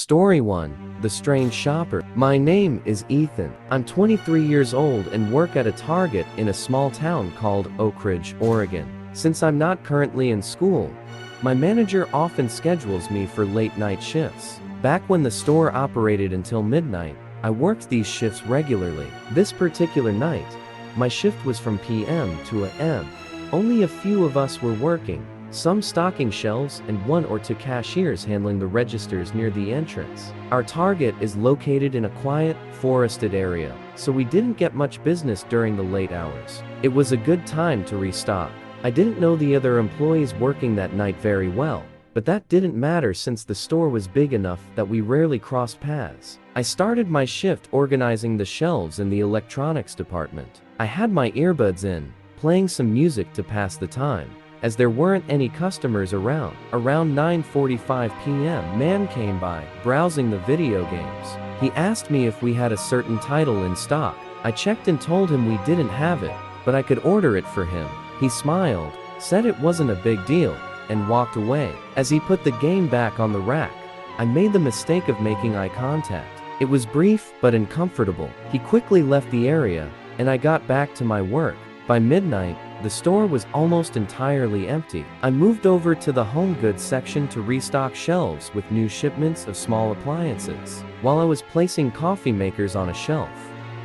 Story 1. The Strange Shopper. My name is Ethan. I'm 23 years old and work at a Target in a small town called Oak Ridge, Oregon. Since I'm not currently in school, my manager often schedules me for late-night shifts. Back when the store operated until midnight, I worked these shifts regularly. This particular night, my shift was from PM to AM. Only a few of us were working, some stocking shelves and 1 or 2 cashiers handling the registers near the entrance. Our Target is located in a quiet, forested area, so we didn't get much business during the late hours. It was a good time to restock. I didn't know the other employees working that night very well, but that didn't matter since the store was big enough that we rarely crossed paths. I started my shift organizing the shelves in the electronics department. I had my earbuds in, playing some music to pass the time, as there weren't any customers around. Around 9:45 p.m., man came by, browsing the video games. He asked me if we had a certain title in stock. I checked and told him we didn't have it, but I could order it for him. He smiled, said it wasn't a big deal, and walked away. As he put the game back on the rack, I made the mistake of making eye contact. It was brief but uncomfortable. He quickly left the area, and I got back to my work. By midnight, the store was almost entirely empty. I moved over to the home goods section to restock shelves with new shipments of small appliances. While I was placing coffee makers on a shelf,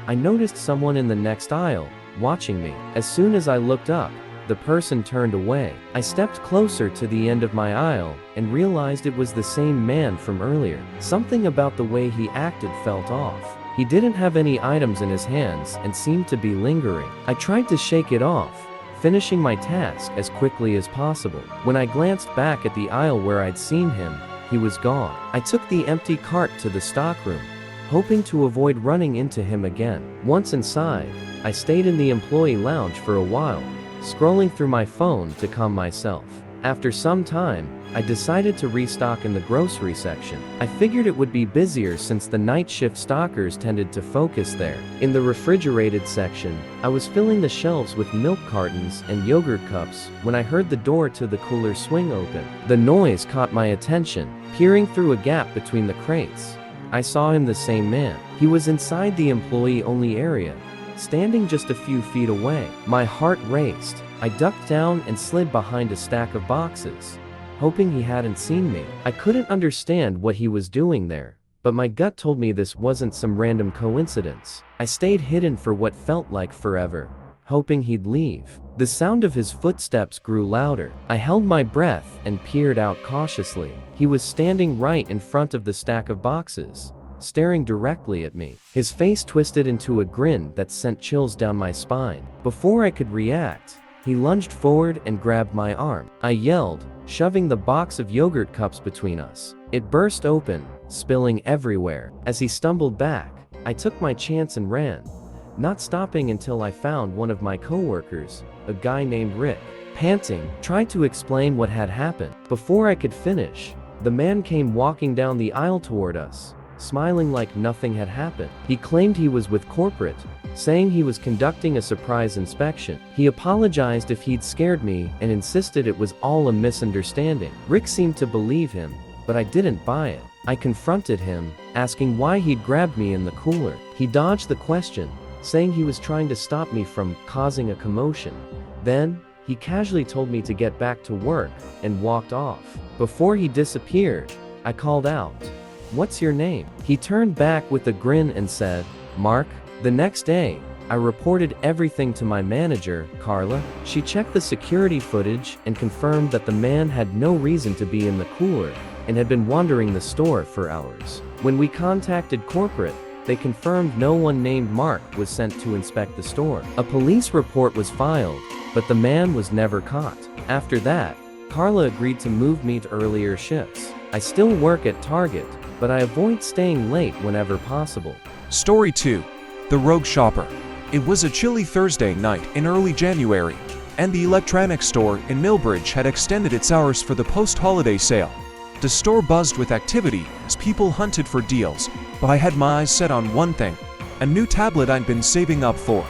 I noticed someone in the next aisle, watching me. As soon as I looked up, the person turned away. I stepped closer to the end of my aisle and realized it was the same man from earlier. Something about the way he acted felt off. He didn't have any items in his hands and seemed to be lingering. I tried to shake it off, finishing my task as quickly as possible. When I glanced back at the aisle where I'd seen him, he was gone. I took the empty cart to the stockroom, hoping to avoid running into him again. Once inside, I stayed in the employee lounge for a while, scrolling through my phone to calm myself. After some time, I decided to restock in the grocery section. I figured it would be busier since the night shift stockers tended to focus there. In the refrigerated section, I was filling the shelves with milk cartons and yogurt cups when I heard the door to the cooler swing open. The noise caught my attention. Peering through a gap between the crates, I saw him, the same man. He was inside the employee-only area, standing just a few feet away. My heart raced. I ducked down and slid behind a stack of boxes, hoping he hadn't seen me. I couldn't understand what he was doing there, but my gut told me this wasn't some random coincidence. I stayed hidden for what felt like forever, hoping he'd leave. The sound of his footsteps grew louder. I held my breath and peered out cautiously. He was standing right in front of the stack of boxes, staring directly at me. His face twisted into a grin that sent chills down my spine. Before I could react, he lunged forward and grabbed my arm. I yelled, shoving the box of yogurt cups between us. It burst open, spilling everywhere. As he stumbled back, I took my chance and ran, not stopping until I found one of my coworkers, a guy named Rick. Panting, tried to explain what had happened. Before I could finish, the man came walking down the aisle toward us, smiling like nothing had happened. He claimed he was with corporate, saying he was conducting a surprise inspection. He apologized if he'd scared me and insisted it was all a misunderstanding. Rick seemed to believe him, but I didn't buy it. I confronted him, asking why he'd grabbed me in the cooler. He dodged the question, saying he was trying to stop me from causing a commotion. Then, he casually told me to get back to work and walked off. Before he disappeared, I called out, "What's your name?" He turned back with a grin and said, "Mark." The next day, I reported everything to my manager, Carla. She checked the security footage and confirmed that the man had no reason to be in the cooler and had been wandering the store for hours. When we contacted corporate, they confirmed no one named Mark was sent to inspect the store. A police report was filed, but the man was never caught. After that, Carla agreed to move me to earlier shifts. I still work at Target, but I avoid staying late whenever possible. Story 2. The Rogue Shopper. It was a chilly Thursday night in early January, and the electronics store in Millbridge had extended its hours for the post-holiday sale. The store buzzed with activity as people hunted for deals, but I had my eyes set on one thing, a new tablet I'd been saving up for.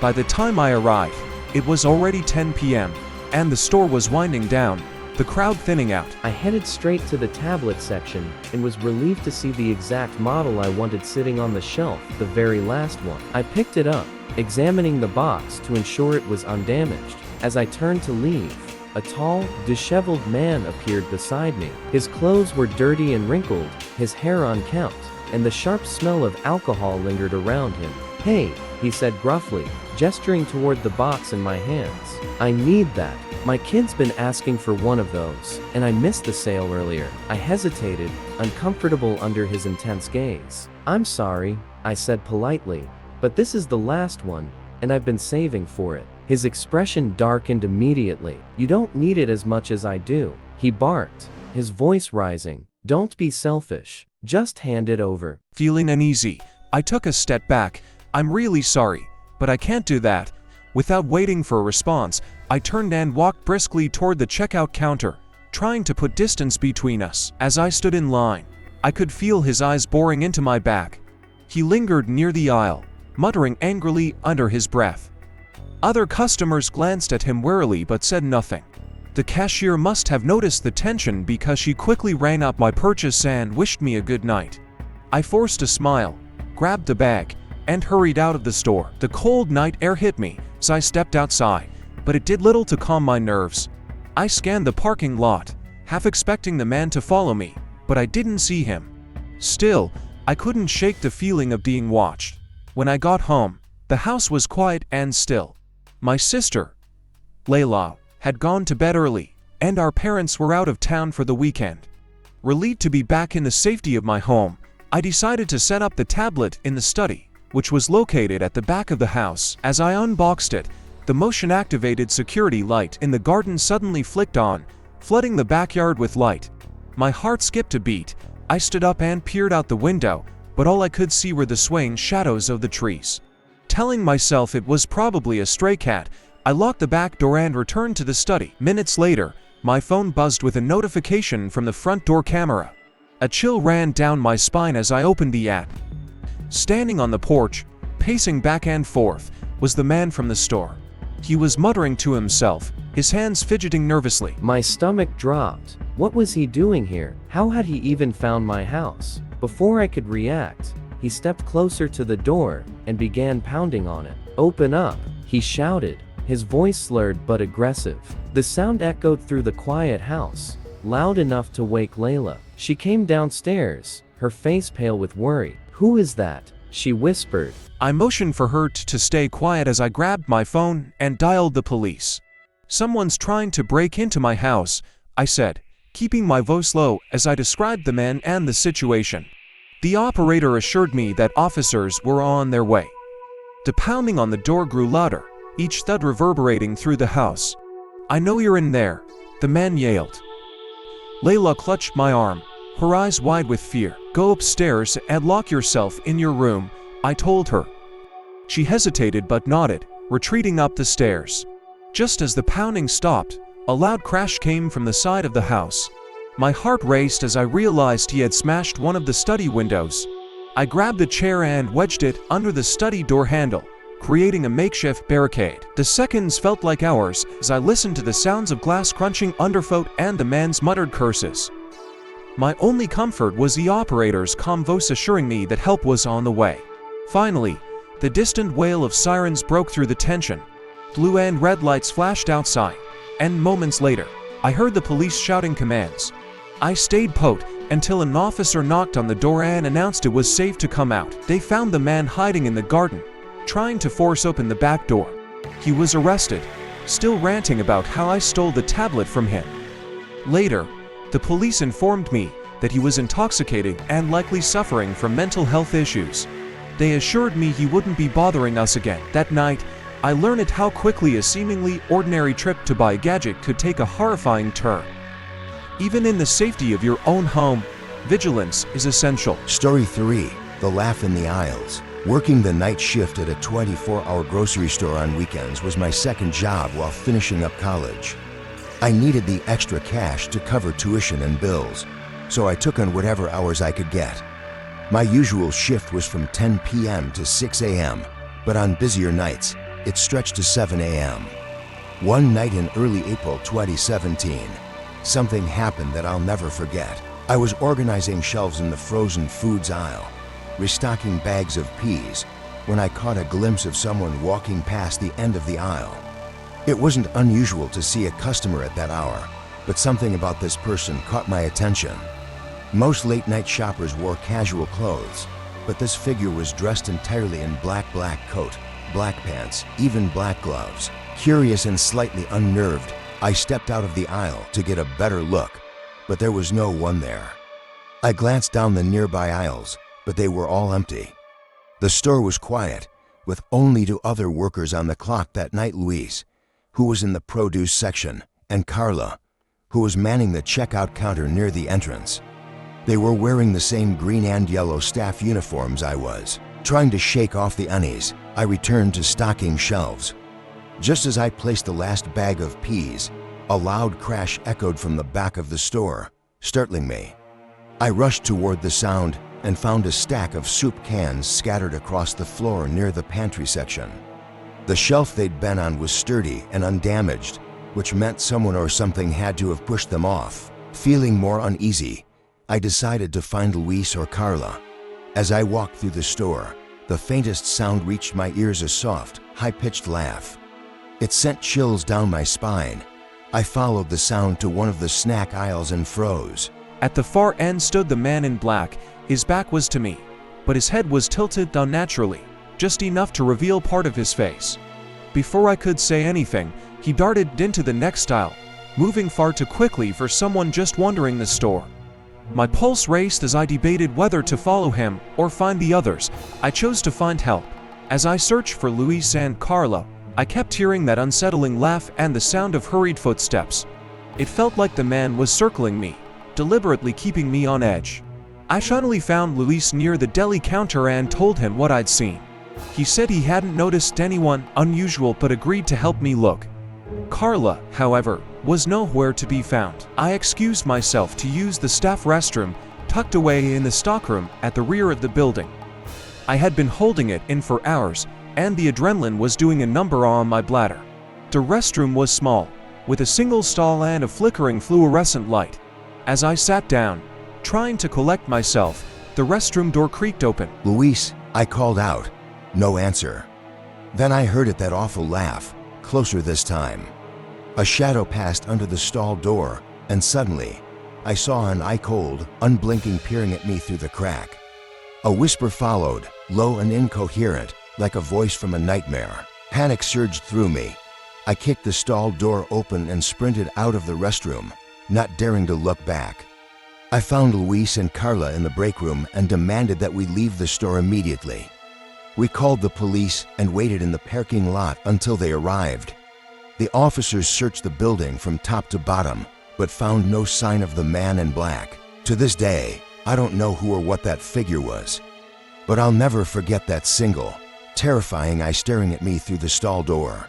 By the time I arrived, it was already 10 p.m., and the store was winding down. the crowd thinning out. I headed straight to the tablet section and was relieved to see the exact model I wanted sitting on the shelf, the very last one. I picked it up, examining the box to ensure it was undamaged. As I turned to leave, a tall, disheveled man appeared beside me. His clothes were dirty and wrinkled, his hair unkempt, and the sharp smell of alcohol lingered around him. "Hey," he said gruffly, gesturing toward the box in my hands. "I need that. My kid's been asking for one of those, and I missed the sale earlier." I hesitated, uncomfortable under his intense gaze. "I'm sorry," I said politely, "but this is the last one, and I've been saving for it." His expression darkened immediately. "You don't need it as much as I do," he barked, his voice rising. "Don't be selfish. Just hand it over." Feeling uneasy, I took a step back. "I'm really sorry, but I can't do that." Without waiting for a response, I turned and walked briskly toward the checkout counter, trying to put distance between us. As I stood in line, I could feel his eyes boring into my back. He lingered near the aisle, muttering angrily under his breath. Other customers glanced at him warily but said nothing. The cashier must have noticed the tension because she quickly rang up my purchase and wished me a good night. I forced a smile, grabbed the bag, and hurried out of the store. The cold night air hit me as I stepped outside, but it did little to calm my nerves. I scanned the parking lot, half expecting the man to follow me, but I didn't see him. Still, I couldn't shake the feeling of being watched. When I got home, the house was quiet and still. My sister, Layla, had gone to bed early, and our parents were out of town for the weekend. Relieved to be back in the safety of my home, I decided to set up the tablet in the study, which was located at the back of the house. As I unboxed it, the motion-activated security light in the garden suddenly flicked on, flooding the backyard with light. My heart skipped a beat. I stood up and peered out the window, but all I could see were the swaying shadows of the trees. Telling myself it was probably a stray cat, I locked the back door and returned to the study. Minutes later, my phone buzzed with a notification from the front door camera. A chill ran down my spine as I opened the app. Standing on the porch, pacing back and forth, was the man from the store. He was muttering to himself, his hands fidgeting nervously. My stomach dropped. What was he doing here? How had he even found my house? Before I could react, he stepped closer to the door and began pounding on it. "Open up," he shouted, his voice slurred but aggressive. The sound echoed through the quiet house, loud enough to wake Layla. She came downstairs, her face pale with worry. "Who is that?" she whispered. I motioned for her to stay quiet as I grabbed my phone and dialed the police. "Someone's trying to break into my house," I said, keeping my voice low as I described the man and the situation. The operator assured me that officers were on their way. The pounding on the door grew louder, each thud reverberating through the house. "I know you're in there," the man yelled. Layla clutched my arm, her eyes wide with fear. "Go upstairs and lock yourself in your room," I told her. She hesitated but nodded, retreating up the stairs. Just as the pounding stopped, a loud crash came from the side of the house. My heart raced as I realized he had smashed one of the study windows. I grabbed the chair and wedged it under the study door handle, creating a makeshift barricade. The seconds felt like hours as I listened to the sounds of glass crunching underfoot and the man's muttered curses. My only comfort was the operator's calm voice assuring me that help was on the way. Finally, the distant wail of sirens broke through the tension. Blue and red lights flashed outside, and moments later, I heard the police shouting commands. I stayed put until an officer knocked on the door and announced it was safe to come out. They found the man hiding in the garden, trying to force open the back door. He was arrested, still ranting about how I stole the tablet from him. Later, the police informed me that he was intoxicated and likely suffering from mental health issues. They assured me he wouldn't be bothering us again. That night, I learned how quickly a seemingly ordinary trip to buy a gadget could take a horrifying turn. Even in the safety of your own home, vigilance is essential. Story 3. The Laugh in the Aisles. Working the night shift at a 24-hour grocery store on weekends was my second job while finishing up college. I needed the extra cash to cover tuition and bills, so I took on whatever hours I could get. My usual shift was from 10 p.m. to 6 a.m., but on busier nights, it stretched to 7 a.m. One night in early April 2017, something happened that I'll never forget. I was organizing shelves in the frozen foods aisle, restocking bags of peas, when I caught a glimpse of someone walking past the end of the aisle. It wasn't unusual to see a customer at that hour, but something about this person caught my attention. Most late-night shoppers wore casual clothes, but this figure was dressed entirely in black coat, black pants, even black gloves. Curious and slightly unnerved, I stepped out of the aisle to get a better look, but there was no one there. I glanced down the nearby aisles, but they were all empty. The store was quiet, with only two other workers on the clock that night: Luis, who was in the produce section, and Carla, who was manning the checkout counter near the entrance. They were wearing the same green and yellow staff uniforms I was. Trying to shake off the unease, I returned to stocking shelves. Just as I placed the last bag of peas, a loud crash echoed from the back of the store, startling me. I rushed toward the sound and found a stack of soup cans scattered across the floor near the pantry section. The shelf they'd been on was sturdy and undamaged, which meant someone or something had to have pushed them off. Feeling more uneasy, I decided to find Luis or Carla. As I walked through the store, the faintest sound reached my ears: a soft, high-pitched laugh. It sent chills down my spine. I followed the sound to one of the snack aisles and froze. At the far end stood the man in black. His back was to me, but his head was tilted unnaturally, just enough to reveal part of his face. Before I could say anything, he darted into the next aisle, moving far too quickly for someone just wandering the store. My pulse raced as I debated whether to follow him or find the others. I chose to find help. As I searched for Luis and Carla, I kept hearing that unsettling laugh and the sound of hurried footsteps. It felt like the man was circling me, deliberately keeping me on edge. I finally found Luis near the deli counter and told him what I'd seen. He said he hadn't noticed anyone unusual but agreed to help me look. Carla, however, was nowhere to be found. I excused myself to use the staff restroom tucked away in the stockroom at the rear of the building. I had been holding it in for hours, and the adrenaline was doing a number on my bladder. The restroom was small, with a single stall and a flickering fluorescent light. As I sat down, trying to collect myself, the restroom door creaked open. "Luis," I called out. No answer. Then I heard that awful laugh, closer this time. A shadow passed under the stall door, and suddenly, I saw an eye cold, unblinking peering at me through the crack. A whisper followed, low and incoherent, like a voice from a nightmare. Panic surged through me. I kicked the stall door open and sprinted out of the restroom, not daring to look back. I found Luis and Carla in the break room and demanded that we leave the store immediately. We called the police and waited in the parking lot until they arrived. The officers searched the building from top to bottom, but found no sign of the man in black. To this day, I don't know who or what that figure was, but I'll never forget that single, terrifying eye staring at me through the stall door.